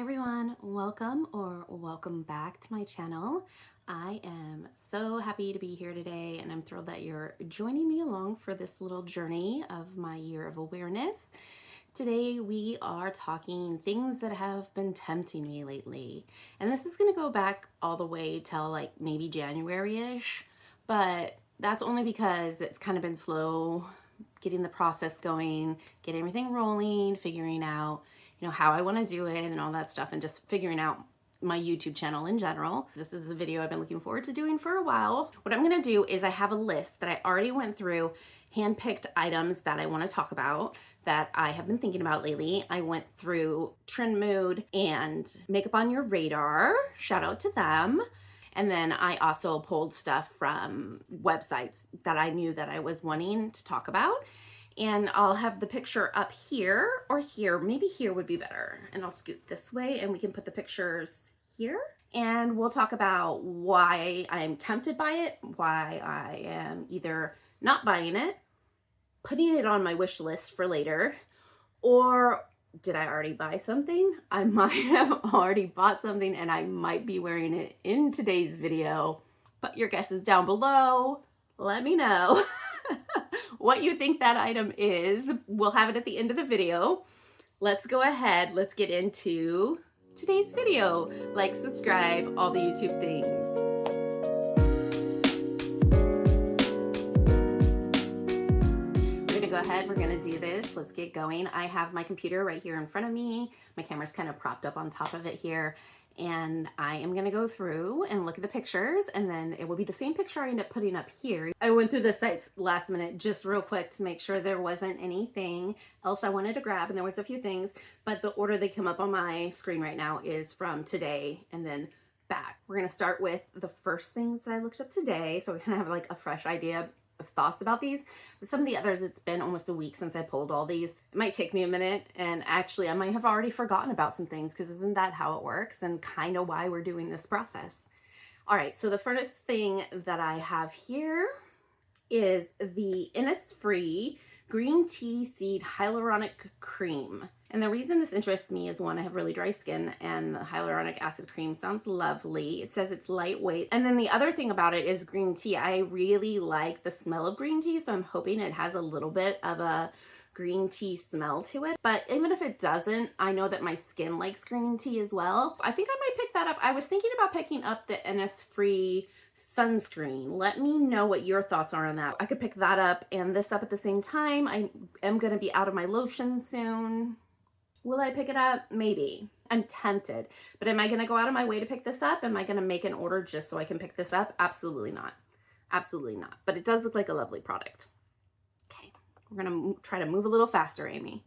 Hey everyone, welcome back to my channel. I am so happy to be here today and I'm thrilled that you're joining me along for this little journey of my year of awareness. Today we are talking things that have been tempting me lately. And this is going to go back all the way till like maybe January-ish, but that's only because it's kind of been slow getting the process going, getting everything rolling, figuring out how I want to do it and all that stuff, and just figuring out my YouTube channel in general. This is a video I've been looking forward to doing for a while. What I'm going to do is I have a list that I already went through, handpicked items that I want to talk about that I have been thinking about lately. I went through Trend Mood and Makeup on Your Radar. Shout out to them. And then I also pulled stuff from websites that I knew that I was wanting to talk about. And I'll have the picture up here or here. Maybe here would be better. And I'll scoot this way and we can put the pictures here. And we'll talk about why I'm tempted by it, why I am either not buying it, putting it on my wish list for later, or did I already buy something? I might have already bought something and I might be wearing it in today's video. Put your guesses down below. Let me know what you think that item is. We'll have it at the end of the video. Let's go ahead. Let's get into today's video. Like, subscribe, all the YouTube things. Go ahead, we're gonna do this. Let's get going. I have my computer right here in front of me. My camera's kind of propped up on top of it here. And I am gonna go through and look at the pictures, and then it will be the same picture I end up putting up here. I went through the sites last minute just real quick to make sure there wasn't anything else I wanted to grab, and there was a few things, but the order they come up on my screen right now is from today and then back. We're gonna start with the first things that I looked up today, so we kind of have like a fresh idea of thoughts about these. But some of the others, it's been almost a week since I pulled all these. It might take me a minute, and actually I might have already forgotten about some things, because isn't that how it works and kind of why we're doing this process? All right, so the first thing that I have here is the Innisfree Green Tea Seed Hyaluronic Cream. And the reason this interests me is, one, I have really dry skin and the hyaluronic acid cream sounds lovely. It says it's lightweight. And then the other thing about it is green tea. I really like the smell of green tea, so I'm hoping it has a little bit of a green tea smell to it. But even if it doesn't, I know that my skin likes green tea as well. I think I might pick that up. I was thinking about picking up the Innisfree sunscreen. Let me know what your thoughts are on that. I could pick that up and this up at the same time. I am going to be out of my lotion soon. Will I pick it up? Maybe. I'm tempted. But am I going to go out of my way to pick this up? Am I going to make an order just so I can pick this up? Absolutely not. Absolutely not. But it does look like a lovely product. Okay, we're going to try to move a little faster, Amy.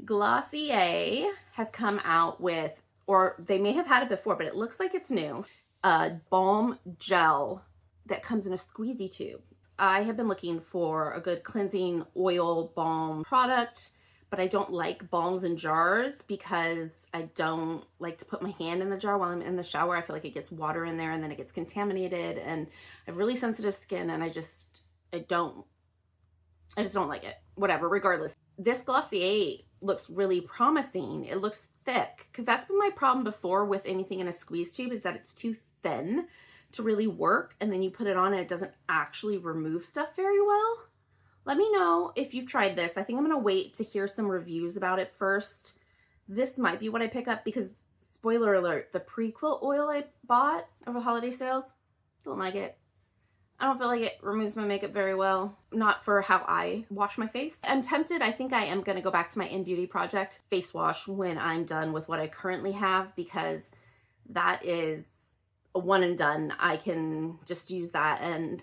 Glossier has come out with, or they may have had it before, but it looks like it's new, a balm gel that comes in a squeezy tube. I have been looking for a good cleansing oil balm product, but I don't like balms in jars because I don't like to put my hand in the jar while I'm in the shower. I feel like it gets water in there and then it gets contaminated, and I have really sensitive skin and I just don't like it. Whatever, regardless. This Glossier looks really promising. It looks thick, because that's been my problem before with anything in a squeeze tube, is that it's too thin to really work, and then you put it on and it doesn't actually remove stuff very well. Let me know if you've tried this. I think I'm gonna wait to hear some reviews about it first. This might be what I pick up, because spoiler alert, the Prequel oil I bought over holiday sales, don't like it. I don't feel like it removes my makeup very well. Not for how I wash my face. I'm tempted. I think I am gonna go back to my InBeauty Project face wash when I'm done with what I currently have, because that is a one and done. I can just use that and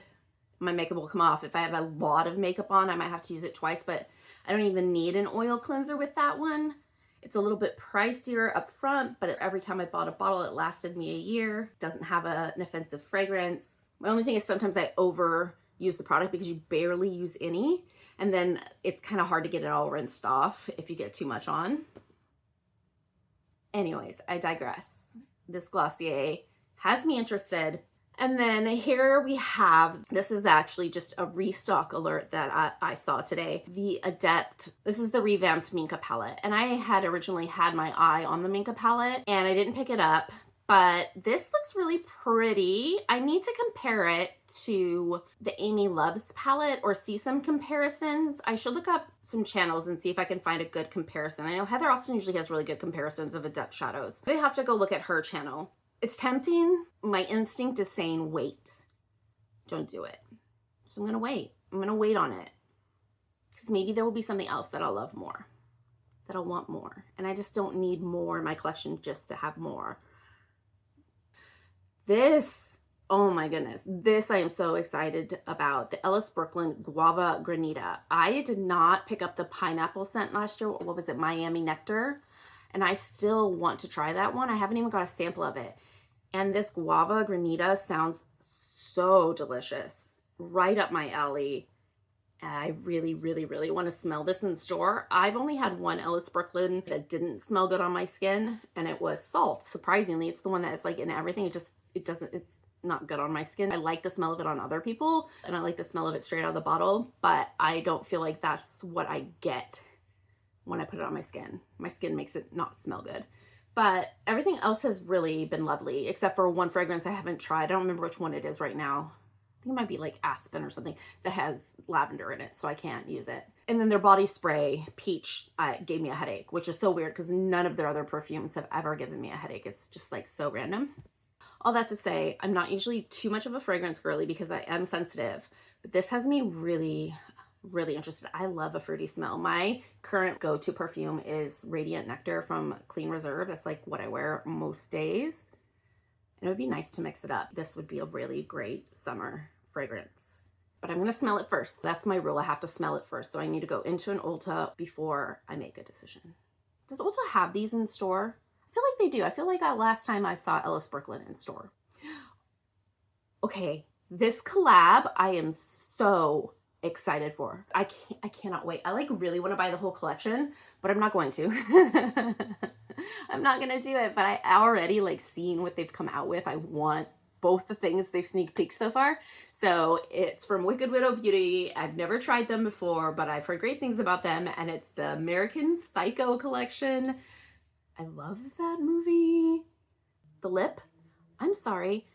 my makeup will come off. If I have a lot of makeup on, I might have to use it twice, but I don't even need an oil cleanser with that one. It's a little bit pricier up front, but every time I bought a bottle, it lasted me a year. It doesn't have an offensive fragrance. My only thing is sometimes I overuse the product because you barely use any, and then it's kind of hard to get it all rinsed off if you get too much on. Anyways, I digress. This Glossier has me interested. And then here we have, this is actually just a restock alert that I saw today. The Adept, this is the revamped Minka palette. And I had originally had my eye on the Minka palette and I didn't pick it up, but this looks really pretty. I need to compare it to the Amy Loves palette or see some comparisons. I should look up some channels and see if I can find a good comparison. I know Heather Austin usually has really good comparisons of Adept shadows. I have to go look at her channel. It's tempting. My instinct is saying wait. Don't do it. So I'm gonna wait. I'm gonna wait on it. Because maybe there will be something else that I'll love more. That I'll want more. And I just don't need more in my collection just to have more. This, oh my goodness. This I am so excited about. The Ellis Brooklyn Guava Granita. I did not pick up the pineapple scent last year. What was it? Miami Nectar. And I still want to try that one. I haven't even got a sample of it. And this Guava Granita sounds so delicious. Right up my alley. I really, really, really want to smell this in store. I've only had one Ellis Brooklyn that didn't smell good on my skin, and it was Salt. Surprisingly, it's the one that's like in everything. It's not good on my skin. I like the smell of it on other people, and I like the smell of it straight out of the bottle, but I don't feel like that's what I get when I put it on my skin. My skin makes it not smell good. But everything else has really been lovely, except for one fragrance I haven't tried. I don't remember which one it is right now. I think it might be like Aspen or something that has lavender in it, so I can't use it. And then their body spray, Peach, gave me a headache, which is so weird because none of their other perfumes have ever given me a headache. It's just like so random. All that to say, I'm not usually too much of a fragrance girly because I am sensitive, but this has me really interested. I love a fruity smell. My current go-to perfume is Radiant Nectar from Clean Reserve. That's like what I wear most days. And it would be nice to mix it up. This would be a really great summer fragrance. But I'm gonna smell it first. That's my rule. I have to smell it first. So I need to go into an Ulta before I make a decision. Does Ulta have these in store? I feel like they do. I feel like last time I saw Ellis Brooklyn in store. Okay, this collab I am so excited for. I cannot wait. I like really want to buy the whole collection, but I'm not going to. I'm not gonna do it, but I already like seeing what they've come out with. I want both the things they've sneak peeked so far. So it's from Wicked Widow Beauty. I've never tried them before, but I've heard great things about them, and it's the American Psycho collection. I love that movie. The lip, I'm sorry,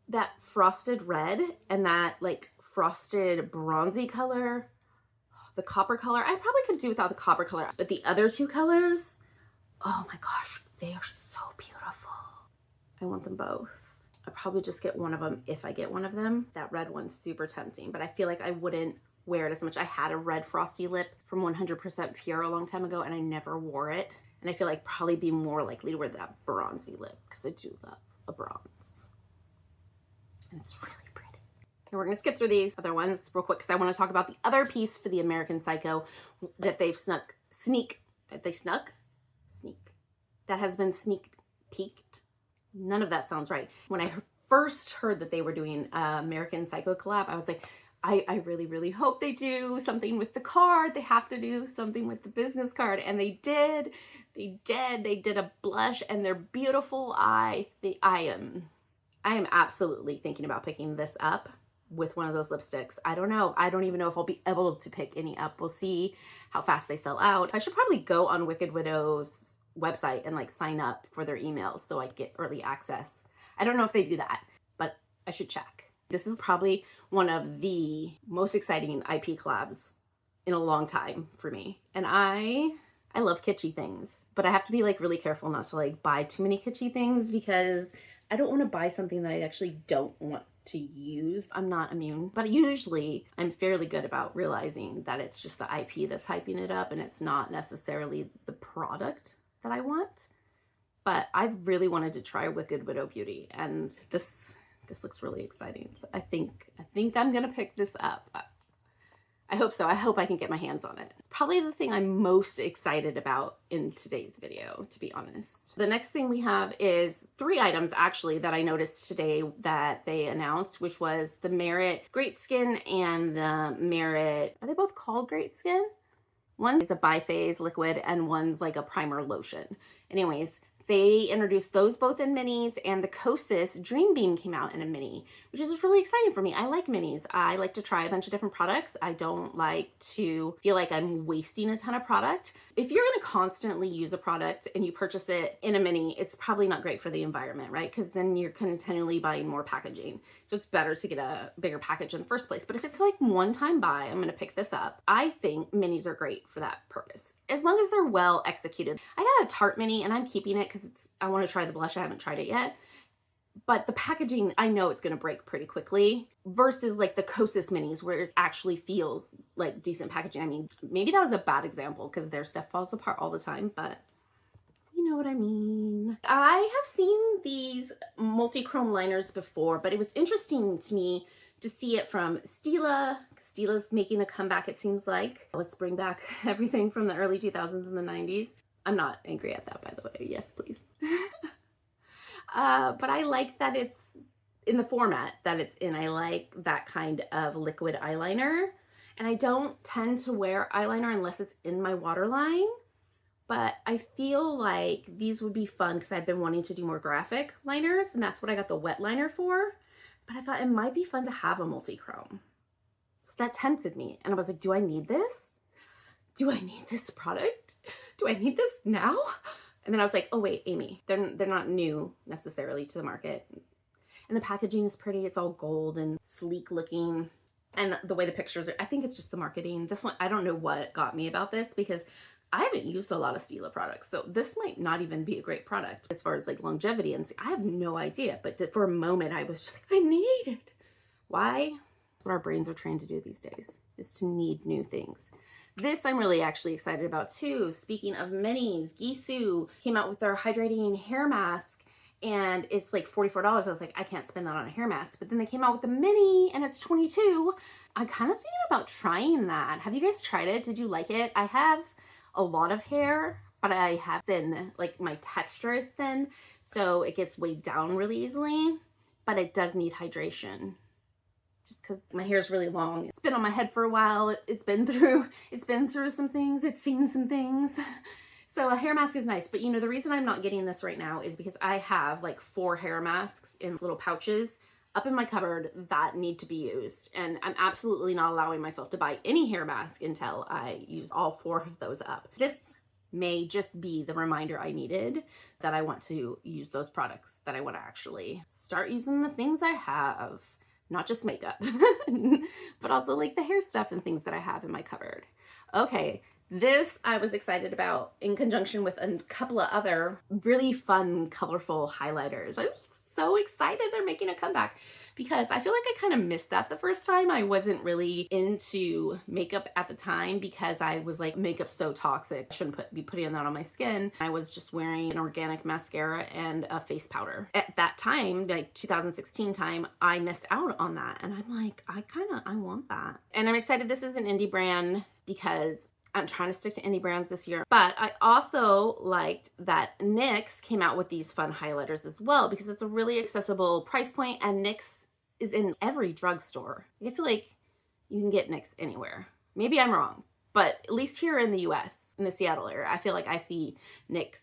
that frosted red and that like frosted bronzy color, the copper color, I probably could do without the copper color, but the other two colors, oh my gosh, they are so beautiful. I want them both. I'll probably just get one of them if I get one of them. That red one's super tempting, but I feel like I wouldn't wear it as much. I had a red frosty lip from 100% Pure a long time ago and I never wore it. And I feel like probably be more likely to wear that bronzy lip because I do love a bronze. And it's really pretty. Okay, we're gonna skip through these other ones real quick because I want to talk about the other piece for the American Psycho that they've sneak, that has been sneak peeked. None of that sounds right. When I first heard that they were doing American Psycho collab, I was like, I really, really hope they do something with the card. They have to do something with the business card. And they did. They did a blush and they're beautiful. I am absolutely thinking about picking this up with one of those lipsticks. I don't know. I don't even know if I'll be able to pick any up. We'll see how fast they sell out. I should probably go on Wicked Widow's website and like sign up for their emails so I get early access. I don't know if they do that, but I should check. This is probably one of the most exciting IP collabs in a long time for me. And I love kitschy things, but I have to be like really careful not to like buy too many kitschy things because I don't want to buy something that I actually don't want to use. I'm not immune, but usually I'm fairly good about realizing that it's just the IP that's hyping it up and it's not necessarily the product that I want. But I really wanted to try Wicked Widow Beauty, and this looks really exciting. So I think I'm gonna pick this up. I hope so. I hope I can get my hands on it. It's probably the thing I'm most excited about in today's video, to be honest. The next thing we have is 3 items actually that I noticed today that they announced, which was the Merit Great Skin and the Merit, are they both called Great Skin? One is a biphase liquid and one's like a primer lotion. Anyways, They introduced those both in minis, and the Kosas Dream Beam came out in a mini, which is just really exciting for me. I like minis. I like to try a bunch of different products. I don't like to feel like I'm wasting a ton of product. If you're going to constantly use a product and you purchase it in a mini, it's probably not great for the environment, right? Because then you're continually buying more packaging. So it's better to get a bigger package in the first place. But if it's like one-time buy, I'm going to pick this up, I think minis are great for that purpose, as long as they're well executed. I got a Tarte mini and I'm keeping it because I want to try the blush. I haven't tried it yet. But the packaging, I know it's going to break pretty quickly versus like the Kosas minis where it actually feels like decent packaging. I mean, maybe that was a bad example because their stuff falls apart all the time, but you know what I mean. I have seen these multi-chrome liners before, but it was interesting to me to see it from Stila. Stila's making a comeback, it seems like. Let's bring back everything from the early 2000s and the 90s. I'm not angry at that, by the way. Yes, please. But I like that it's in the format that it's in. I like that kind of liquid eyeliner. And I don't tend to wear eyeliner unless it's in my waterline. But I feel like these would be fun because I've been wanting to do more graphic liners, and that's what I got the wet liner for. But I thought it might be fun to have a multi-chrome. So that tempted me. And I was like, do I need this? Do I need this product? Do I need this now? And then I was like, oh wait, Amy, they're not new necessarily to the market. And the packaging is pretty. It's all gold and sleek looking. And the way the pictures are, I think it's just the marketing. This one, I don't know what got me about this because I haven't used a lot of Stila products. So this might not even be a great product as far as like longevity. And I have no idea. But for a moment, I was just like, I need it. Why? That's what our brains are trained to do these days, is to need new things. This I'm really actually excited about too. Speaking of minis, Gisou came out with their hydrating hair mask and it's like $44. I was like, I can't spend that on a hair mask. But then they came out with a mini and it's $22. I'm kind of thinking about trying that. Have you guys tried it? Did you like it? I have a lot of hair, but I have thin, like my texture is thin, so it gets weighed down really easily, but it does need hydration. Just because my hair is really long. It's been on my head for a while. It's been through some things. It's seen some things. So a hair mask is nice. But you know, the reason I'm not getting this right now is because I have like 4 hair masks in little pouches up in my cupboard that need to be used. And I'm absolutely not allowing myself to buy any hair mask until I use all 4 of those up. This may just be the reminder I needed that I want to use those products, that I want to actually start using the things I have. Not just makeup, but also like the hair stuff and things that I have in my cupboard. Okay, this I was excited about in conjunction with a couple of other really fun, colorful highlighters. I'm so excited they're making a comeback because I feel like I kind of missed that the first time. I wasn't really into makeup at the time because I was like, makeup's so toxic. I shouldn't be putting that on my skin. I was just wearing an organic mascara and a face powder. At that time, like 2016 time, I missed out on that. And I'm like, I want that. And I'm excited this is an indie brand because I'm trying to stick to indie brands this year. But I also liked that NYX came out with these fun highlighters as well because it's a really accessible price point and NYX is in every drugstore. I feel like you can get NYX anywhere. Maybe I'm wrong, but at least here in the US, in the Seattle area, I feel like I see NYX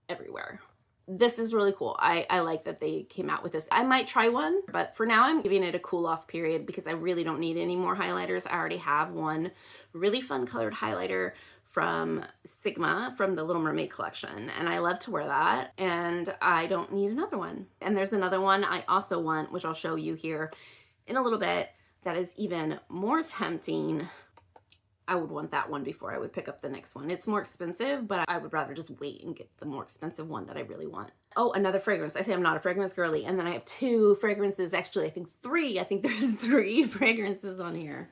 everywhere. This is really cool. I like that they came out with this. I might try one, but for now I'm giving it a cool off period because I really don't need any more highlighters. I already have one really fun colored highlighter from Sigma from the Little Mermaid collection, and I love to wear that, and I don't need another one. And there's another one I also want, which I'll show you here in a little bit, that is even more tempting. I would want that one before I would pick up the next one. It's more expensive, but I would rather just wait and get the more expensive one that I really want. Oh, another fragrance. I say I'm not a fragrance girly, and then I have 2 fragrances, actually I think 3. I think there's 3 fragrances on here.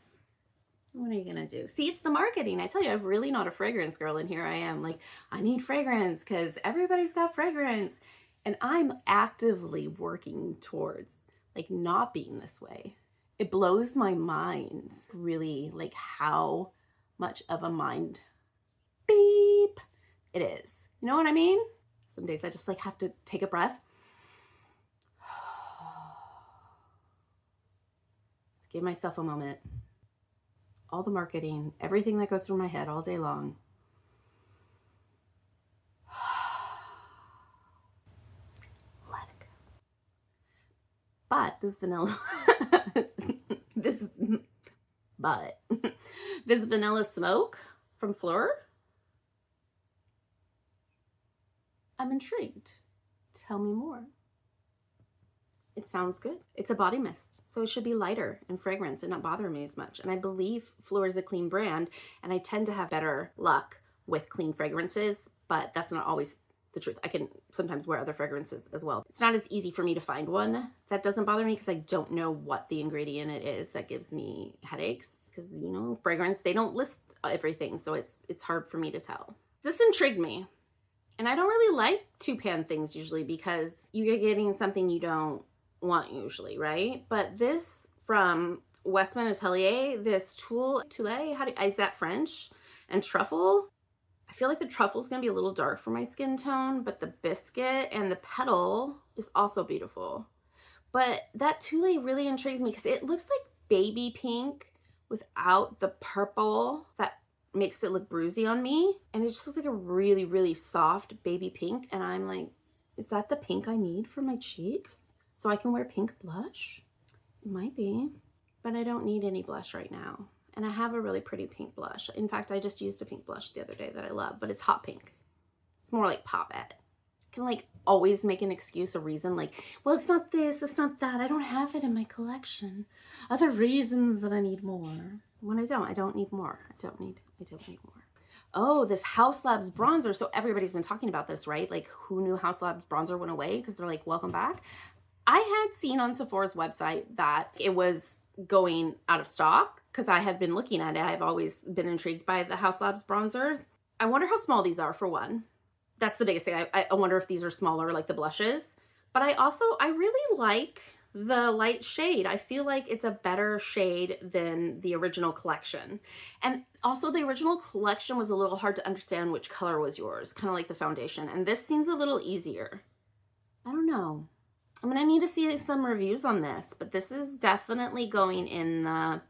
What are you gonna do? See, it's the marketing. I tell you, I'm really not a fragrance girl, and here I am like, I need fragrance because everybody's got fragrance. And I'm actively working towards like not being this way. It blows my mind really like how much of a mind beep it is. You know what I mean? Some days I just like have to take a breath. Let's give myself a moment. All the marketing, everything that goes through my head all day long. but this vanilla, this, but this vanilla smoke from Fleur, I'm intrigued. Tell me more. It sounds good. It's a body mist, so it should be lighter in fragrance and not bother me as much. And I believe Fleur is a clean brand, and I tend to have better luck with clean fragrances, but that's not always the truth. I can sometimes wear other fragrances as well. It's not as easy for me to find one that doesn't bother me because I don't know what the ingredient it is that gives me headaches. Because, you know, fragrance, they don't list everything, so it's hard for me to tell. This intrigued me. And I don't really like two-pan things usually because you're getting something you don't want usually, right? But this from Westman Atelier, this Toule, is that French? And truffle. I feel like the truffle is going to be a little dark for my skin tone, but the biscuit and the petal is also beautiful. But that Toule really intrigues me because it looks like baby pink without the purple that makes it look bruisey on me. And it just looks like a really, really soft baby pink. And I'm like, is that the pink I need for my cheeks? So I can wear pink blush? It might be, but I don't need any blush right now. And I have a really pretty pink blush. In fact, I just used a pink blush the other day that I love, but it's hot pink. It's more like Pop-It. I can like always make an excuse, a reason, like, well, it's not this, it's not that. I don't have it in my collection. Other reasons that I need more. When I don't need more. I don't need more. Oh, this Haus Labs bronzer. So everybody's been talking about this, right? Like, who knew Haus Labs bronzer went away? Because they're like, welcome back. I had seen on Sephora's website that it was going out of stock because I had been looking at it. I've always been intrigued by the Haus Labs bronzer. I wonder how small these are, for one. That's the biggest thing. I wonder if these are smaller like the blushes. But I really like the light shade. I feel like it's a better shade than the original collection. And also the original collection was a little hard to understand which color was yours, kind of like the foundation. And this seems a little easier. I don't know. I'm gonna need to see some reviews on this, but this is definitely going in the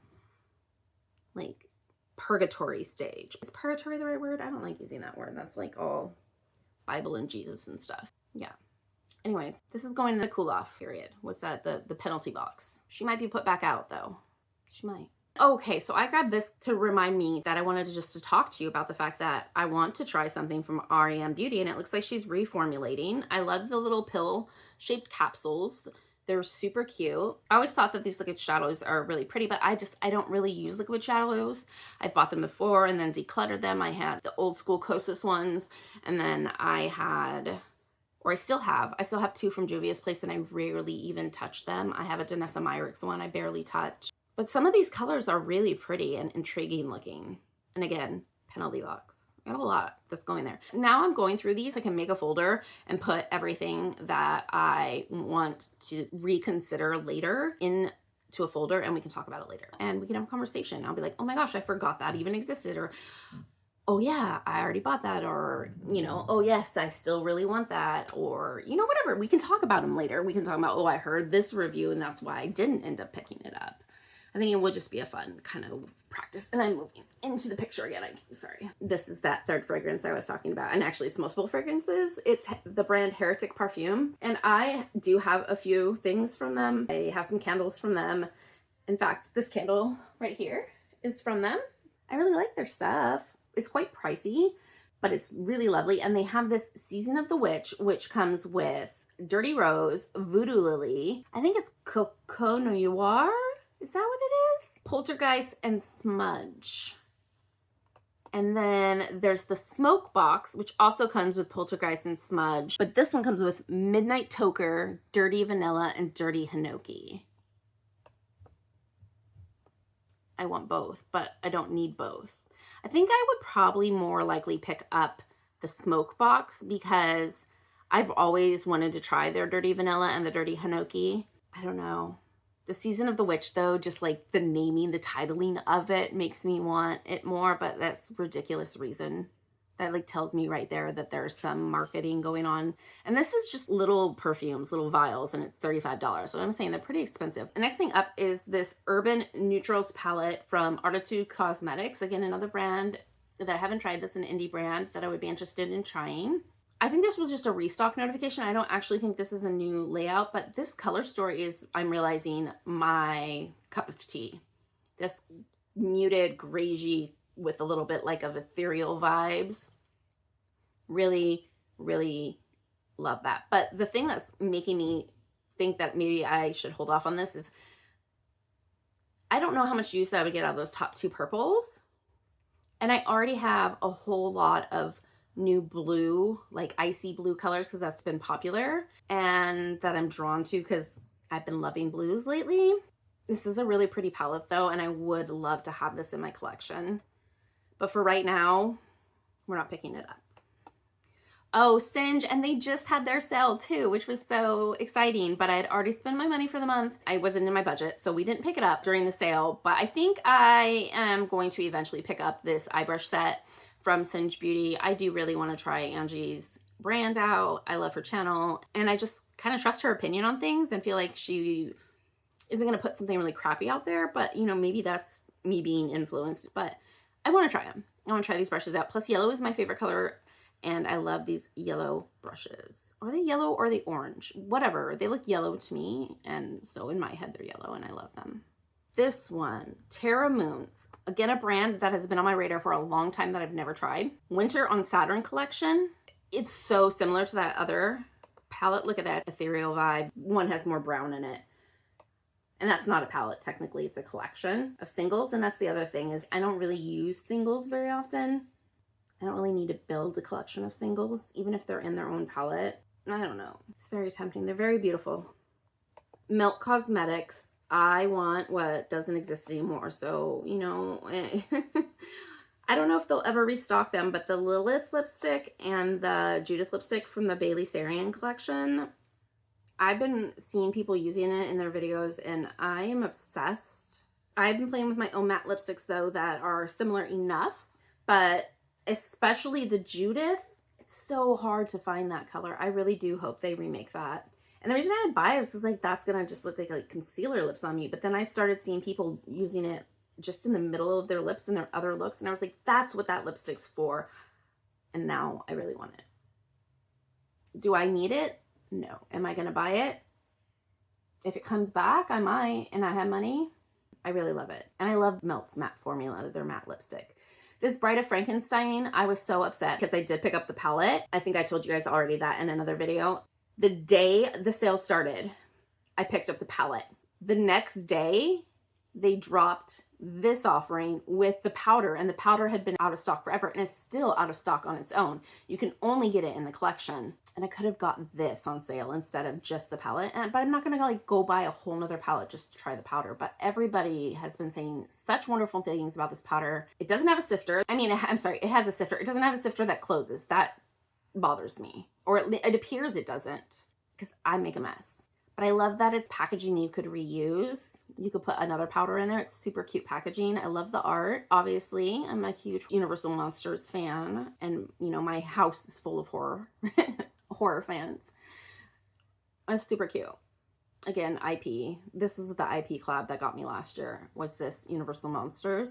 like purgatory stage. Is purgatory the right word? I don't like using that word. That's like all Bible and Jesus and stuff. Yeah. Anyways, this is going in the cool off period. What's that? The penalty box. She might be put back out though. She might. Okay, so I grabbed this to remind me that I wanted to talk to you about the fact that I want to try something from REM Beauty, and it looks like she's reformulating. I love the little pill-shaped capsules. They're super cute. I always thought that these liquid shadows are really pretty, but I don't really use liquid shadows. I've bought them before and then decluttered them. I had the old school Kosas ones, and then I still have two from Juvia's Place, and I rarely even touch them. I have a Danessa Myricks one I barely touch. But some of these colors are really pretty and intriguing looking. And again, penalty box. I got a lot that's going there. Now I'm going through these. I can make a folder and put everything that I want to reconsider later into a folder, and we can talk about it later. And we can have a conversation. I'll be like, oh my gosh, I forgot that even existed. Or, oh yeah, I already bought that. Or, you know, oh yes, I still really want that. Or, you know, whatever. We can talk about them later. We can talk about, oh, I heard this review and that's why I didn't end up picking it up. I think it will just be a fun kind of practice. And I'm moving into the picture again. I'm sorry. This is that third fragrance I was talking about. And actually it's multiple fragrances. It's the brand Heretic Parfum. And I do have a few things from them. I have some candles from them. In fact, this candle right here is from them. I really like their stuff. It's quite pricey, but it's really lovely. And they have this Season of the Witch, which comes with Dirty Rose, Voodoo Lily. I think it's Coco Noir. Is that what it is? Poltergeist and Smudge. And then there's the Smoke Box, which also comes with Poltergeist and Smudge. But this one comes with Midnight Toker, Dirty Vanilla, and Dirty Hinoki. I want both, but I don't need both. I think I would probably more likely pick up the Smoke Box because I've always wanted to try their Dirty Vanilla and the Dirty Hinoki. I don't know. The Season of the Witch, though, just like the naming, the titling of it makes me want it more, but that's ridiculous reason. That like tells me right there that there's some marketing going on. And this is just little perfumes, little vials, and it's $35. So I'm saying they're pretty expensive. The next thing up is this Urban Neutrals palette from Artitude Cosmetics. Again, another brand that I haven't tried. This is an indie brand that I would be interested in trying. I think this was just a restock notification. I don't actually think this is a new layout, but this color story is, I'm realizing, my cup of tea. This muted greigey with a little bit like of ethereal vibes. Really, really love that. But the thing that's making me think that maybe I should hold off on this is I don't know how much use I would get out of those top two purples. And I already have a whole lot of new blue, like icy blue colors, because that's been popular and that I'm drawn to because I've been loving blues lately. This is a really pretty palette though, and I would love to have this in my collection. But for right now, we're not picking it up. Oh, Singe, and they just had their sale too, which was so exciting, but I had already spent my money for the month. I wasn't in my budget, so we didn't pick it up during the sale, but I think I am going to eventually pick up this eye brush set from Singe Beauty. I do really want to try Angie's brand out. I love her channel, and I just kind of trust her opinion on things and feel like she isn't going to put something really crappy out there, but you know, maybe that's me being influenced, but I want to try them. I want to try these brushes out. Plus yellow is my favorite color, and I love these yellow brushes. Are they yellow or are they orange? Whatever, they look yellow to me, and so in my head they're yellow and I love them. This one, Terra Moons. Again, a brand that has been on my radar for a long time that I've never tried. Winter on Saturn collection. It's so similar to that other palette. Look at that ethereal vibe. One has more brown in it. And that's not a palette, technically, it's a collection of singles. And that's the other thing, is I don't really use singles very often. I don't really need to build a collection of singles, even if they're in their own palette. I don't know. It's very tempting. They're very beautiful. Milk Cosmetics. I want what doesn't exist anymore. So, you know, I don't know if they'll ever restock them, but the Lilith lipstick and the Judith lipstick from the Bailey Sarian collection, I've been seeing people using it in their videos and I am obsessed. I've been playing with my own matte lipsticks though that are similar enough, but especially the Judith, it's so hard to find that color. I really do hope they remake that. And the reason I had bias is like, that's gonna just look like concealer lips on me. But then I started seeing people using it just in the middle of their lips and their other looks. And I was like, that's what that lipstick's for. And now I really want it. Do I need it? No. Am I gonna buy it? If it comes back, I might, and I have money. I really love it. And I love Melt's matte formula, their matte lipstick. This Bride of Frankenstein, I was so upset because I did pick up the palette. I think I told you guys already that in another video. The day the sale started, I picked up the palette. The next day, they dropped this offering with the powder, and the powder had been out of stock forever, and it's still out of stock on its own. You can only get it in the collection. And I could have gotten this on sale instead of just the palette. But I'm not gonna like go buy a whole nother palette just to try the powder. But everybody has been saying such wonderful things about this powder. It doesn't have a sifter. I mean, I'm sorry, it has a sifter. It doesn't have a sifter that closes. That bothers me. Or it appears it doesn't, because I make a mess. But I love that it's packaging you could reuse. You could put another powder in there. It's super cute packaging. I love the art. Obviously, I'm a huge Universal Monsters fan, and you know, my house is full of horror horror fans. It's super cute. Again, IP. This was the IP collab that got me last year, was this Universal Monsters.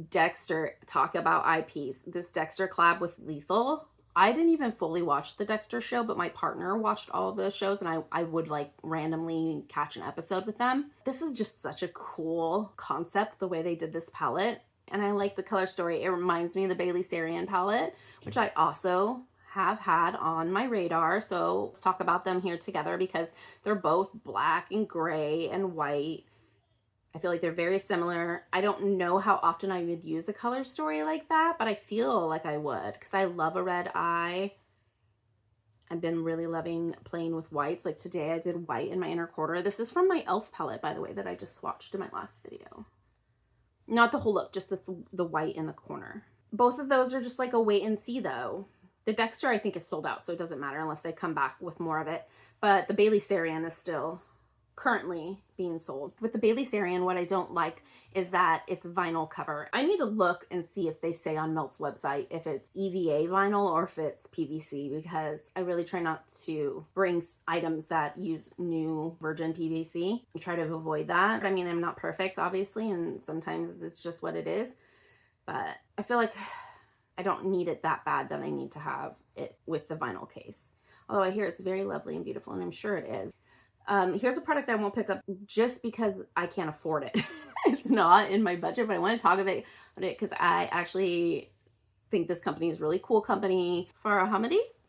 Dexter, talk about IPs. This Dexter collab with Lethal. I didn't even fully watch the Dexter show, but my partner watched all of those shows, and I would like randomly catch an episode with them. This is just such a cool concept, the way they did this palette. And I like the color story. It reminds me of the Bailey Sarian palette, which I also have had on my radar. So let's talk about them here together because they're both black and gray and white. I feel like they're very similar. I don't know how often I would use a color story like that, but I feel like I would because I love a red eye. I've been really loving playing with whites. Like today I did white in my inner quarter. This is from my e.l.f. palette, by the way, that I just swatched in my last video. Not the whole look, just the white in the corner. Both of those are just like a wait and see though. The Dexter I think is sold out, so it doesn't matter unless they come back with more of it. But the Bailey Sarian is still currently being sold. With the Bailey Sarian, what I don't like is that it's vinyl cover. I need to look and see if they say on Melt's website if it's EVA vinyl or if it's PVC, because I really try not to bring items that use new virgin PVC. I try to avoid that. I mean, I'm not perfect, obviously, and sometimes it's just what it is. But I feel like I don't need it that bad that I need to have it with the vinyl case. Although I hear it's very lovely and beautiful, and I'm sure it is. Here's a product I won't pick up just because I can't afford it. It's not in my budget, but I want to talk about it because I actually think this company is a really cool company. Farah,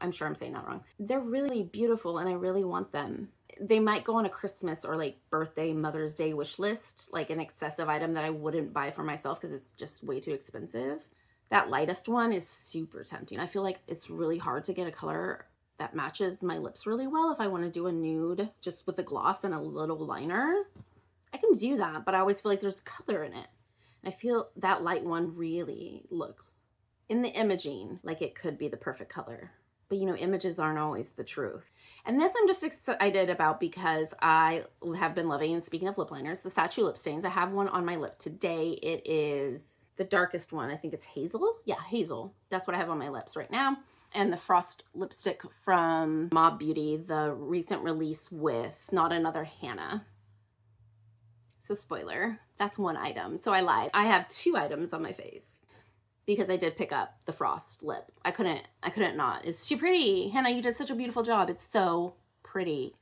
I'm sure I'm saying that wrong. They're really beautiful and I really want them. They might go on a Christmas or like birthday, Mother's Day wish list, like an excessive item that I wouldn't buy for myself because it's just way too expensive. That lightest one is super tempting. I feel like it's really hard to get a color that matches my lips really well if I want to do a nude just with a gloss and a little liner. I can do that, but I always feel like there's color in it. And I feel that light one really looks, in the imaging, like it could be the perfect color. But you know, images aren't always the truth. And this I'm just excited about because I have been loving, speaking of lip liners, the Sachi lip stains. I have one on my lip today. It is the darkest one. I think it's Hazel. Yeah, Hazel. That's what I have on my lips right now. And the Frost lipstick from Mob Beauty, the recent release with Not Another Hannah. So spoiler, that's one item. So I lied. I have 2 items on my face because I did pick up the Frost lip. I couldn't not. It's too pretty. Hannah, you did such a beautiful job. It's so pretty.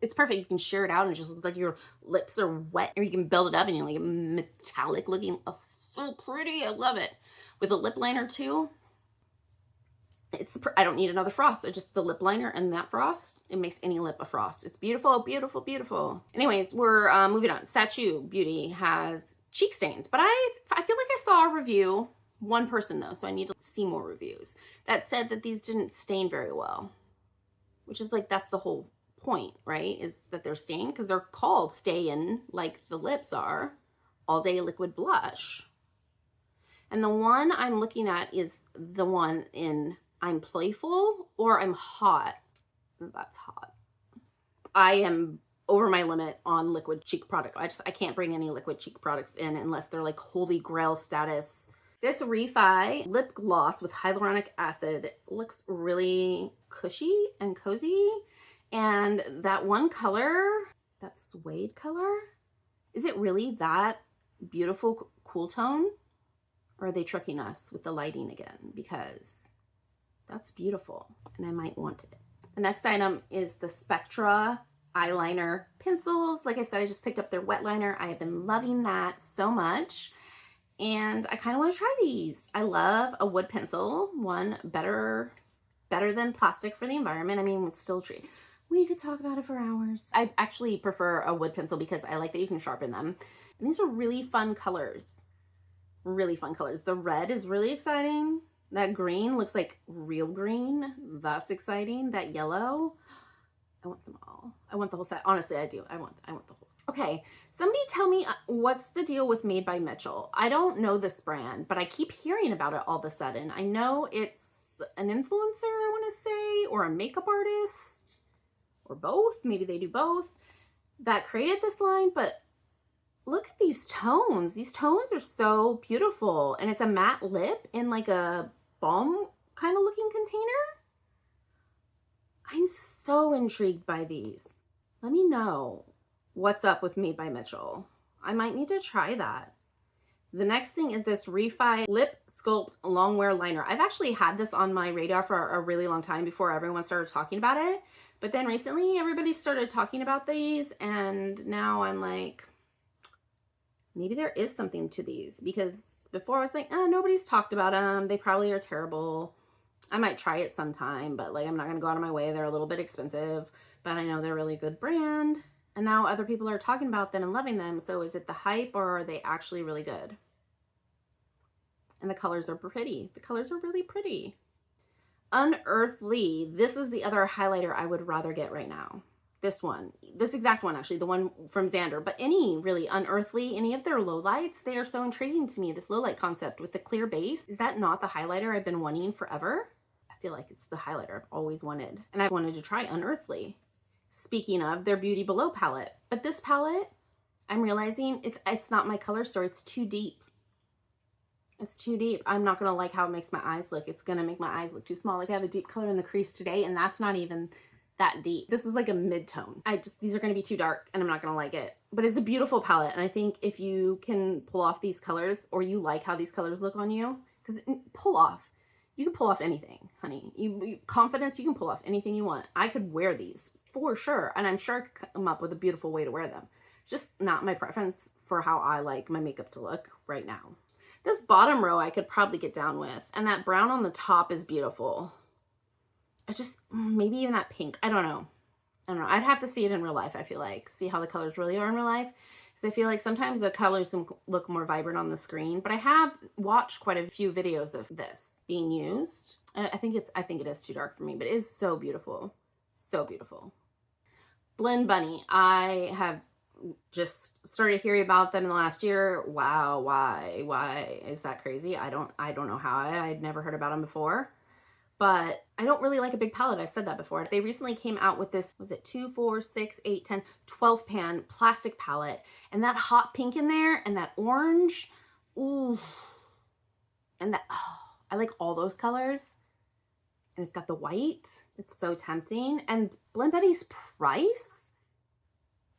It's perfect. You can shear it out and it just looks like your lips are wet, or you can build it up and you're like metallic looking. Oh, so pretty. I love it. With a lip liner too. I don't need another Frost. It's just the lip liner and that Frost. It makes any lip a Frost. It's beautiful, beautiful, beautiful. Anyways, we're moving on. Sachi Beauty has cheek stains, but I feel like I saw a review. One person though, so I need to see more reviews that said that these didn't stain very well, which is like, that's the whole point, right? Is that they're stained because they're called Stay In, like the lips are, All Day Liquid Blush. And the one I'm looking at is the one in I'm Playful or I'm Hot. That's hot. I am over my limit on liquid cheek products. I can't bring any liquid cheek products in unless they're like holy grail status. This Refi lip gloss with hyaluronic acid looks really cushy and cozy. And that one color, that suede color, is it really that beautiful, cool tone? Or are they tricking us with the lighting again? Because that's beautiful and I might want it. The next item is the Spectra eyeliner pencils. Like I said, I just picked up their wet liner. I have been loving that so much. And I kind of want to try these. I love a wood pencil. One, better than plastic for the environment. I mean, it's still true. We could talk about it for hours. I actually prefer a wood pencil because I like that you can sharpen them. And these are really fun colors. Really fun colors. The red is really exciting. That green looks like real green. That's exciting. That yellow. I want them all. I want the whole set. Honestly, I do. I want the whole set. Okay, somebody tell me what's the deal with Made by Mitchell. I don't know this brand, but I keep hearing about it all of a sudden. I know it's an influencer, I want to say, or a makeup artist, or both. Maybe they do both, that created this line, but look at these tones. These tones are so beautiful. And it's a matte lip in like a balm kind of looking container. I'm so intrigued by these. Let me know what's up with Made by Mitchell. I might need to try that. The next thing is this Refi Lip Sculpt Longwear Liner. I've actually had this on my radar for a really long time before everyone started talking about it. But then recently everybody started talking about these and now I'm like, maybe there is something to these, because before I was like, oh, nobody's talked about them. They probably are terrible. I might try it sometime, but like, I'm not going to go out of my way. They're a little bit expensive, but I know they're a really good brand. And now other people are talking about them and loving them. So is it the hype or are they actually really good? And the colors are pretty. The colors are really pretty. Unearthly. This is the other highlighter I would rather get right now. This one, this exact one, actually, the one from Xander, but any really Unearthly, any of their lowlights, they are so intriguing to me. This lowlight concept with the clear base, is that not the highlighter I've been wanting forever? I feel like it's the highlighter I've always wanted. And I wanted to try Unearthly. Speaking of their Beauty Below palette, but this palette, I'm realizing it's not my color story. It's too deep. It's too deep. I'm not going to like how it makes my eyes look. It's going to make my eyes look too small. Like I have a deep color in the crease today, and that's not even that deep. This is like a mid-tone. These are going to be too dark and I'm not going to like it. But it's a beautiful palette. And I think if you can pull off these colors, or you like how these colors look on you, because pull off, You can pull off anything, honey. Confidence, you can pull off anything you want. I could wear these for sure, and I'm sure I could come up with a beautiful way to wear them. It's just not my preference for how I like my makeup to look right now. This bottom row I could probably get down with, and that brown on the top is beautiful. I just, maybe even that pink. I don't know. I'd have to see it in real life, I feel like. See how the colors really are in real life. Because I feel like sometimes the colors look more vibrant on the screen. But I have watched quite a few videos of this being used. I think it is too dark for me, but it is so beautiful. So beautiful. Blend Bunny. I have just started hearing about them in the last year. Wow, why is that crazy? I don't know how. I'd never heard about them before. But I don't really like a big palette. I've said that before. They recently came out with this, was it 2, 4, 6, 8, 10, 12 pan plastic palette. And that hot pink in there and that orange, ooh. And that, oh, I like all those colors. And it's got the white. It's so tempting. And Blend Bunny's price?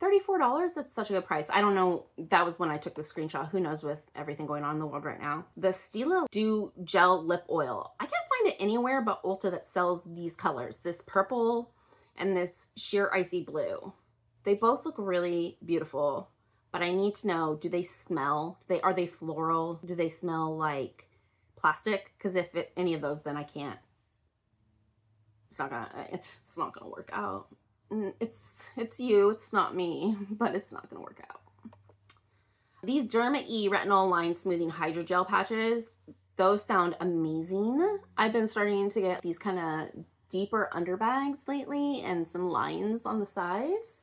$34, that's such a good price. I don't know, that was when I took the screenshot. Who knows with everything going on in the world right now. The Stila Dew Gel Lip Oil. I can't find it anywhere but Ulta that sells these colors. This purple and this sheer icy blue. They both look really beautiful, but I need to know, do they smell? Are they floral? Do they smell like plastic? Because if any of those, then I can't. It's not gonna work out. It's you, it's not me, but it's not gonna work out. These Derma E Retinol Line Smoothing Hydrogel Patches, those sound amazing. I've been starting to get these kind of deeper underbags lately and some lines on the sides.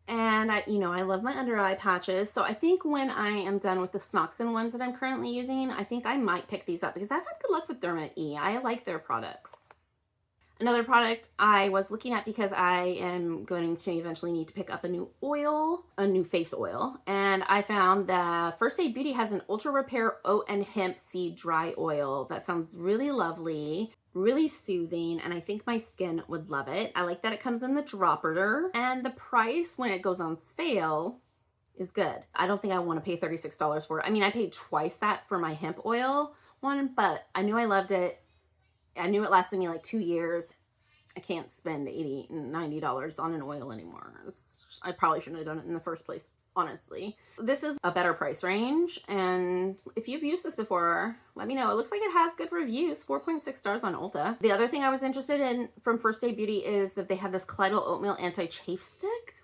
And I love my under eye patches. So I think when I am done with the Snoxen ones that I'm currently using, I think I might pick these up because I've had good luck with Derma E. I like their products. Another product I was looking at because I am going to eventually need to pick up a new oil, a new face oil. And I found that First Aid Beauty has an Ultra Repair Oat and Hemp Seed Dry Oil. That sounds really lovely, really soothing, and I think my skin would love it. I like that it comes in the dropper, and the price when it goes on sale is good. I don't think I want to pay $36 for it. I mean, I paid twice that for my hemp oil one, but I knew I loved it. I knew it lasted me like 2 years. I can't spend $80 and $90 on an oil anymore. I probably shouldn't have done it in the first place, honestly. This is a better price range, and if you've used this before, let me know. It looks like it has good reviews, 4.6 stars on Ulta. The other thing I was interested in from First Aid Beauty is that they have this Kaleido Oatmeal Anti-Chafe Stick.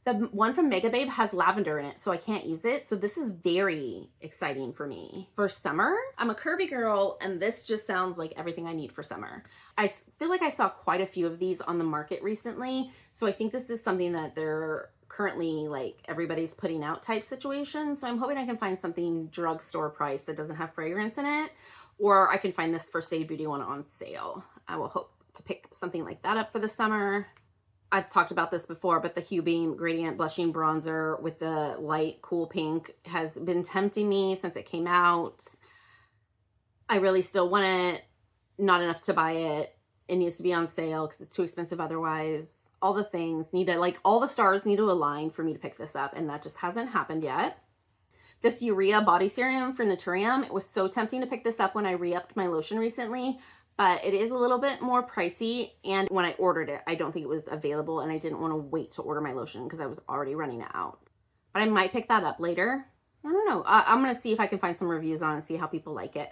The one from Mega Babe has lavender in it, so I can't use it. So this is very exciting for me. For summer, I'm a curvy girl, and this just sounds like everything I need for summer. I feel like I saw quite a few of these on the market recently, so I think this is something that they're currently, like, everybody's putting out type situation. So I'm hoping I can find something drugstore price that doesn't have fragrance in it, or I can find this First Aid Beauty one on sale. I will hope to pick something like that up for the summer. I've talked about this before, but the Hue Beam Gradient Blushing Bronzer with the light cool pink has been tempting me since it came out. I really still want it. Not enough to buy it. It needs to be on sale because it's too expensive otherwise. All the things need to, like, all the stars need to align for me to pick this up, and that just hasn't happened yet. This Urea Body Serum from Naturium, it was so tempting to pick this up when I re-upped my lotion recently, but it is a little bit more pricey, and when I ordered it, I don't think it was available, and I didn't want to wait to order my lotion because I was already running out. But I might pick that up later. I don't know. I'm going to see if I can find some reviews on it and see how people like it.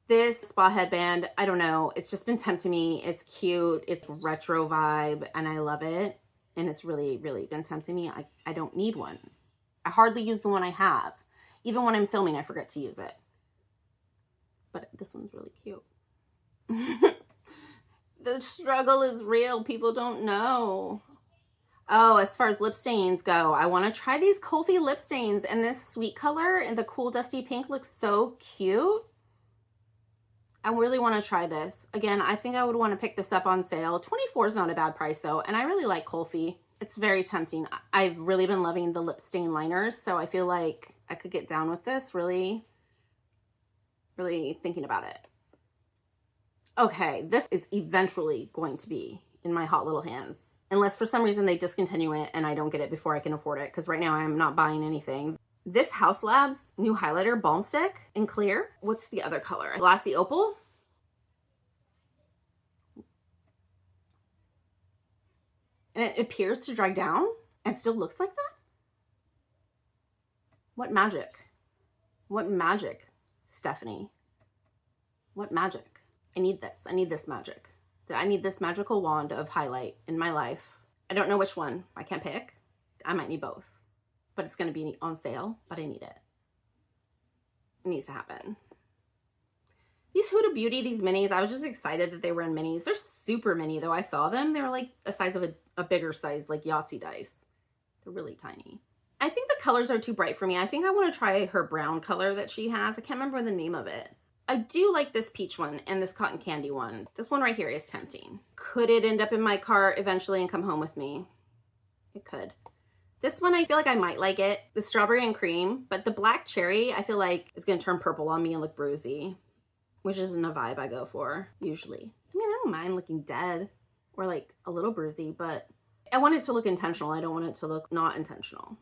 This spa headband, I don't know. It's just been tempting me. It's cute. It's retro vibe, and I love it. And it's really, really been tempting me. I don't need one. I hardly use the one I have. Even when I'm filming, I forget to use it. But this one's really cute. The struggle is real. People don't know. Oh, as far as lip stains go, I want to try these Kulfi lip stains, and this sweet color and the cool dusty pink looks so cute. I really want to try this. Again, I think I would want to pick this up on sale. $24 is not a bad price though, and I really like Kulfi. It's very tempting. I've really been loving the lip stain liners, so I feel like I could get down with this. Really, really thinking about it. Okay, this is eventually going to be in my hot little hands. Unless for some reason they discontinue it and I don't get it before I can afford it, because right now I'm not buying anything. This Haus Labs new highlighter balm stick in clear. What's the other color? Glassy Opal. And it appears to dry down and still looks like that? What magic? What magic, Stephanie? What magic? I need this. I need this magic. I need this magical wand of highlight in my life. I don't know which one. I can't pick. I might need both. But it's going to be on sale, but I need it. It needs to happen. These Huda Beauty, these minis, I was just excited that they were in minis. They're super mini though. I saw them. They were like a size of a bigger size, like Yahtzee dice. They're really tiny. I think the colors are too bright for me. I think I want to try her brown color that she has. I can't remember the name of it. I do like this peach one and this cotton candy one. This one right here is tempting. Could it end up in my cart eventually and come home with me? It could. This one, I feel like I might like it. The strawberry and cream, but the black cherry, I feel like is going to turn purple on me and look bruisey, which isn't a vibe I go for usually. I mean, I don't mind looking dead or like a little bruisey, but I want it to look intentional. I don't want it to look not intentional.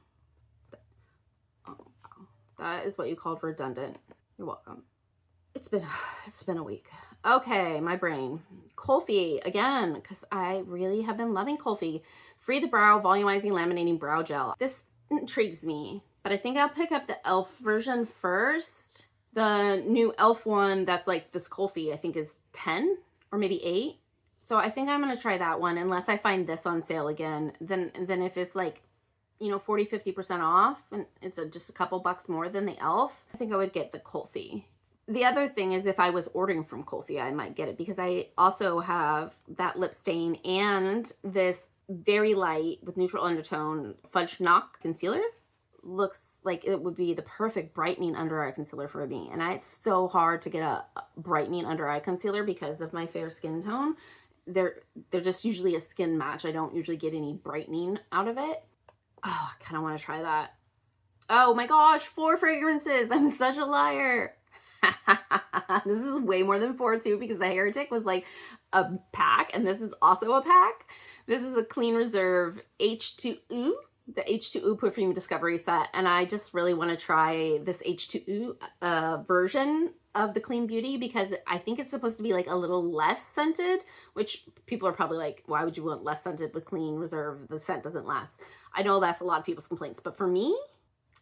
Oh, wow. That is what you called redundant. You're welcome. It's been a week. Okay, my brain. Kulfi again, because I really have been loving Kulfi. Free the Brow Volumizing Laminating Brow Gel. This intrigues me, but I think I'll pick up the e.l.f. version first. The new e.l.f. one that's like this Kulfi, I think is 10 or maybe 8. So I think I'm going to try that one unless I find this on sale again. Then if it's like, you know, 40-50% off and it's just a couple bucks more than the e.l.f., I think I would get the Kulfi. The other thing is if I was ordering from Kulfi, I might get it because I also have that lip stain and this very light with neutral undertone Fudge Knock concealer. Looks like it would be the perfect brightening under eye concealer for me. And it's so hard to get a brightening under eye concealer because of my fair skin tone. They're just usually a skin match. I don't usually get any brightening out of it. Oh, I kind of want to try that. Oh my gosh, 4 fragrances. I'm such a liar. This is way more than 4 too because the Heretic was like a pack and this is also a pack. This is a Clean Reserve H2O, the H2O Perfume Discovery set, and I just really want to try this H2O version of the Clean Beauty because I think it's supposed to be like a little less scented, which people are probably like, why would you want less scented with Clean Reserve? The scent doesn't last. I know that's a lot of people's complaints, but for me,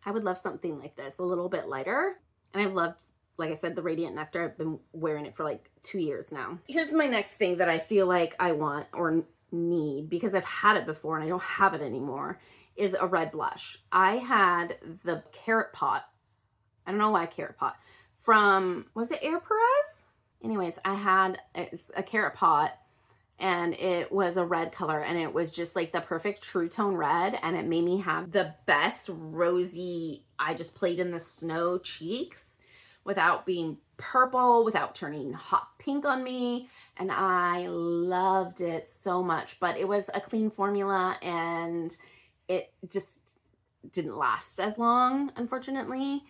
I would love something like this, a little bit lighter, and I've loved, like I said, the Radiant Nectar. I've been wearing it for like 2 years now. Here's my next thing that I feel like I want or need because I've had it before and I don't have it anymore is a red blush. I had the Carrot Pot. I don't know why Carrot Pot. From, was it Air Perez? Anyways, I had a Carrot Pot and it was a red color and it was just like the perfect true tone red and it made me have the best rosy, I just played in the snow cheeks without being purple, without turning hot pink on me. And I loved it so much, but it was a clean formula and it just didn't last as long, unfortunately.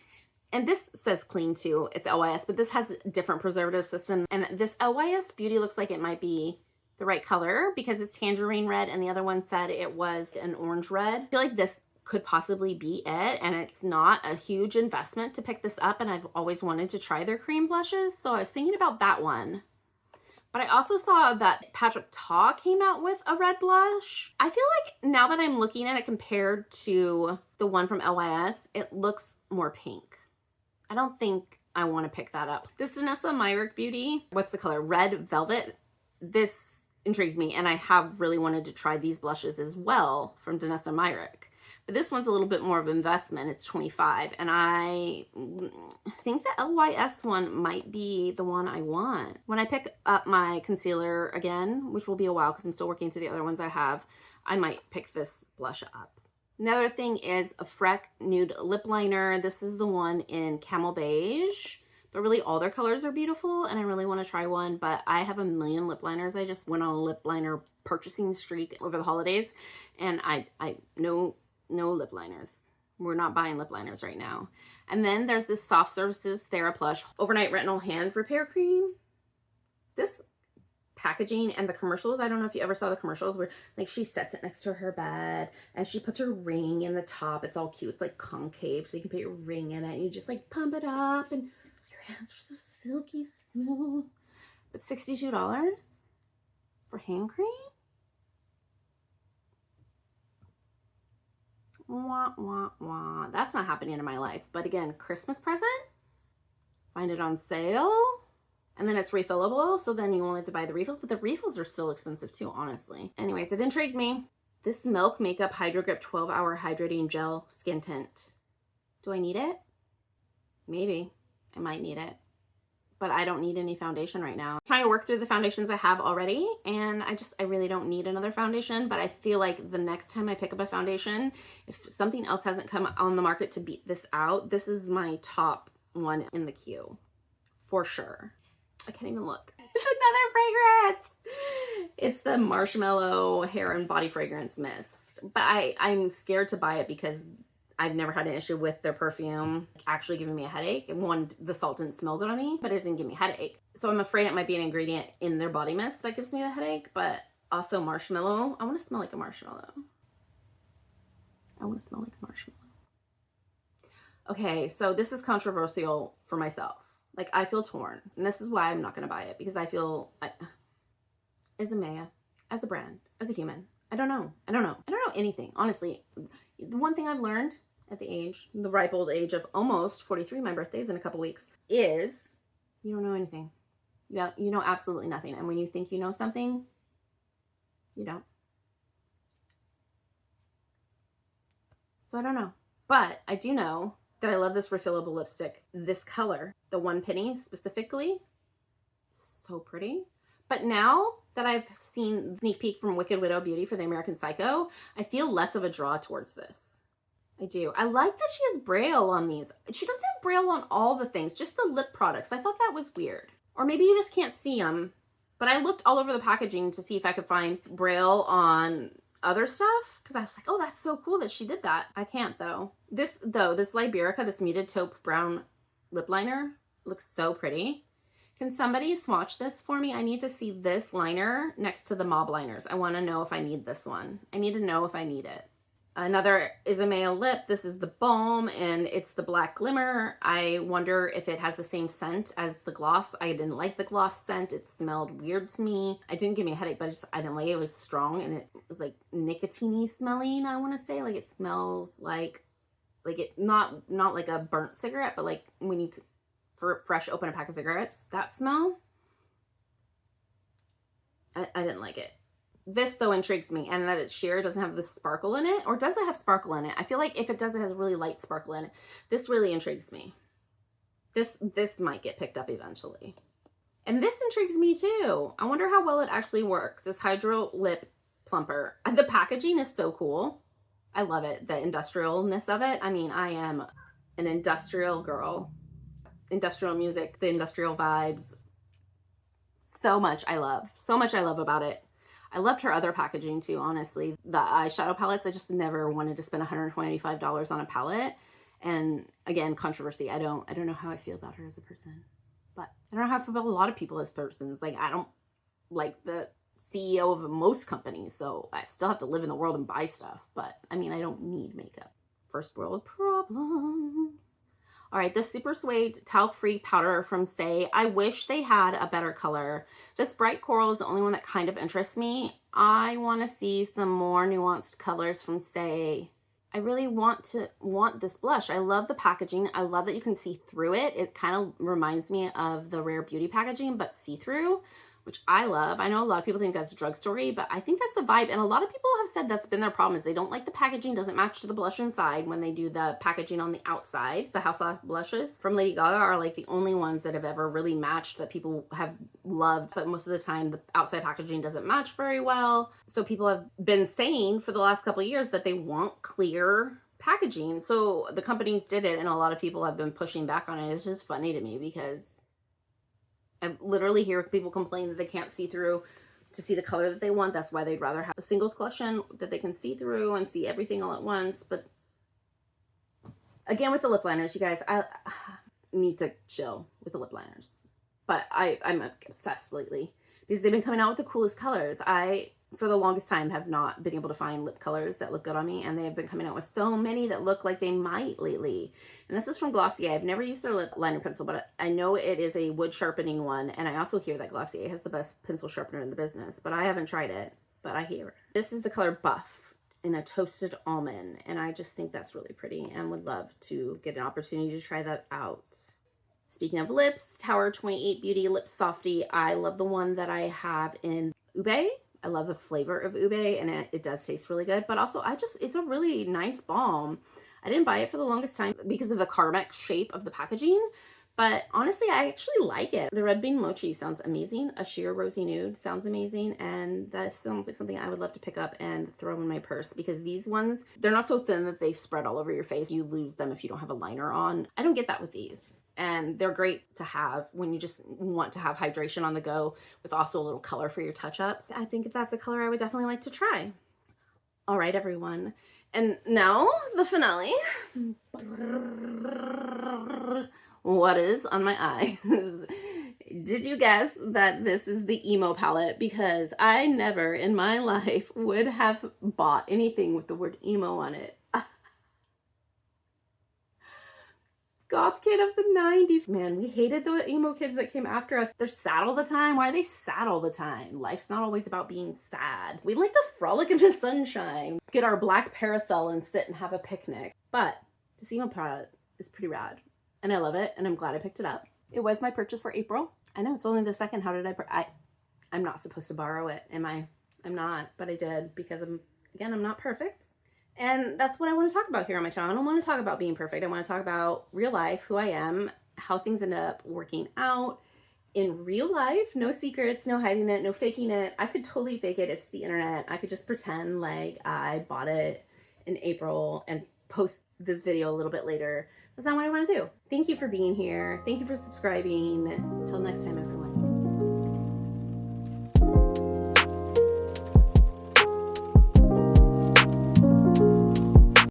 And this says clean too, it's LYS, but this has a different preservative system. And this LYS Beauty looks like it might be the right color because it's tangerine red and the other one said it was an orange red. I feel like this could possibly be it and it's not a huge investment to pick this up and I've always wanted to try their cream blushes, so I was thinking about that one. But I also saw that Patrick Ta came out with a red blush. I feel like now that I'm looking at it compared to the one from LYS, it looks more pink. I don't think I want to pick that up. This Danessa Myricks Beauty, what's the color? Red Velvet. This intrigues me and I have really wanted to try these blushes as well from Danessa Myricks. But this one's a little bit more of an investment. It's $25. And I think the LYS one might be the one I want. When I pick up my concealer again, which will be a while because I'm still working through the other ones I have, I might pick this blush up. Another thing is a Freck Nude Lip Liner. This is the one in Camel Beige. But really all their colors are beautiful and I really want to try one. But I have a million lip liners. I just went on a lip liner purchasing streak over the holidays. And I know no lip liners. We're not buying lip liners right now. And then there's this Soft Services TheraPlush Overnight Retinol Hand Repair Cream. This packaging and the commercials, I don't know if you ever saw the commercials where like she sets it next to her bed and she puts her ring in the top. It's all cute. It's like concave so you can put your ring in it and you just like pump it up and your hands are so silky smooth. But $62 for hand cream? Wah, wah, wah. That's not happening in my life. But again, Christmas present, find it on sale, and then it's refillable, so then you only have to buy the refills, but the refills are still expensive too, honestly. Anyways, it intrigued me. This Milk Makeup Hydro Grip 12-Hour Hydrating Gel Skin Tint. Do I need it? Maybe. I might need it. But I don't need any foundation right now. I'm trying to work through the foundations I have already, and I really don't need another foundation, but I feel like the next time I pick up a foundation, if something else hasn't come on the market to beat this out, this is my top one in the queue. For sure. I can't even look. It's another fragrance! It's the Marshmallow Hair and Body Fragrance Mist. But I'm scared to buy it because I've never had an issue with their perfume actually giving me a headache. One, the salt didn't smell good on me, but it didn't give me a headache. So I'm afraid it might be an ingredient in their body mist that gives me the headache, but also marshmallow. I want to smell like a marshmallow. I want to smell like a marshmallow. Okay, so this is controversial for myself. Like, I feel torn, and this is why I'm not going to buy it, because I feel, as a Maya, as a brand, as a human, I don't know anything, honestly. The one thing I've learned at the ripe old age of almost 43, my birthday's in a couple weeks, is you don't know anything. Yeah, you know absolutely nothing. And when you think you know something, you don't. So I don't know. But I do know that I love this refillable lipstick. This color, the One Penny specifically, so pretty. But now that I've seen sneak peek from Wicked Widow Beauty for the American Psycho, I feel less of a draw towards this. I do. I like that she has Braille on these. She doesn't have Braille on all the things, just the lip products. I thought that was weird. Or maybe you just can't see them. But I looked all over the packaging to see if I could find Braille on other stuff, because I was like, oh, that's so cool that she did that. I can't, though. This Liberica, this muted taupe brown lip liner, looks so pretty. Can somebody swatch this for me? I need to see this liner next to the Mob liners. I want to know if I need this one. I need to know if I need it. Another Isabelle lip. This is the Balm, and it's the Black Glimmer. I wonder if it has the same scent as the gloss. I didn't like the gloss scent. It smelled weird to me. It didn't give me a headache, but I didn't like it. It was strong, and it was like nicotine-y smelling, I want to say. Like, it smells like it, not like a burnt cigarette, but like when you fresh open a pack of cigarettes. That smell, I didn't like it. This, though, intrigues me, and that it's sheer, doesn't have the sparkle in it. Or does it have sparkle in it? I feel like if it does, it has really light sparkle in it. This really intrigues me. This might get picked up eventually. And this intrigues me too. I wonder how well it actually works. This Hydro Lip Plumper. The packaging is so cool. I love it. The industrialness of it. I mean, I am an industrial girl. Industrial music, the industrial vibes. So much I love. So much I love about it. I loved her other packaging too, honestly. The eyeshadow palettes, I just never wanted to spend $125 on a palette. And again, controversy. I don't know how I feel about her as a person. But I don't know how I feel about a lot of people as persons. Like, I don't like the CEO of most companies, so I still have to live in the world and buy stuff. But I mean, I don't need makeup. First world problems. All right, this Super Suede talc-free powder from Saie. I wish they had a better color. This bright coral is the only one that kind of interests me. I want to see some more nuanced colors from Saie. I really want this blush. I love the packaging. I love that you can see through it. It kind of reminds me of the Rare Beauty packaging, but see-through, which I love. I know a lot of people think that's drugstore-y, but I think that's the vibe. And a lot of people have said that's been their problem, is they don't like the packaging doesn't match to the blush inside when they do the packaging on the outside. The Hourglass blushes from Lady Gaga are like the only ones that have ever really matched, that people have loved. But most of the time, the outside packaging doesn't match very well. So people have been saying for the last couple of years that they want clear packaging. So the companies did it, and a lot of people have been pushing back on it. It's just funny to me because I literally hear people complain that they can't see through to see the color that they want. That's why they'd rather have a singles collection that they can see through and see everything all at once. But again, with the lip liners, you guys, I need to chill with the lip liners. But I'm obsessed lately because they've been coming out with the coolest colors. I, for the longest time, have not been able to find lip colors that look good on me, and they have been coming out with so many that look like they might lately. And this is from Glossier. I've never used their lip liner pencil, but I know it is a wood sharpening one, and I also hear that Glossier has the best pencil sharpener in the business, but I haven't tried it, but I hear it. This is the color Buff in a toasted almond, and I just think that's really pretty and would love to get an opportunity to try that out. Speaking of lips, Tower 28 Beauty Lip Softy. I love the one that I have in ube. I love the flavor of ube, and it does taste really good, but also it's a really nice balm. I didn't buy it for the longest time because of the Carmex shape of the packaging, but honestly, I actually like it. The Red Bean Mochi sounds amazing. A Sheer Rosy Nude sounds amazing, and that sounds like something I would love to pick up and throw in my purse, because these ones, they're not so thin that they spread all over your face. You lose them if you don't have a liner on. I don't get that with these. And they're great to have when you just want to have hydration on the go with also a little color for your touch-ups. I think that's a color I would definitely like to try. All right, everyone. And now the finale. What is on my eyes? Did you guess that this is the emo palette? Because I never in my life would have bought anything with the word emo on it. Goth kid of the 90s. Man, we hated the emo kids that came after us. They're sad all the time. Why are they sad all the time? Life's not always about being sad. We like to frolic in the sunshine, get our black parasol and sit and have a picnic. But this emo palette is pretty rad, and I love it, and I'm glad I picked it up. It was my purchase for April. I know it's only the 2nd. How did I'm not supposed to borrow it, am I? I'm not, but I did, because I'm not perfect. And that's what I want to talk about here on my channel. I don't want to talk about being perfect. I want to talk about real life, who I am, how things end up working out in real life. No secrets, no hiding it, no faking it. I could totally fake it. It's the internet. I could just pretend like I bought it in April and post this video a little bit later. That's not what I want to do. Thank you for being here. Thank you for subscribing. Until next time, everyone.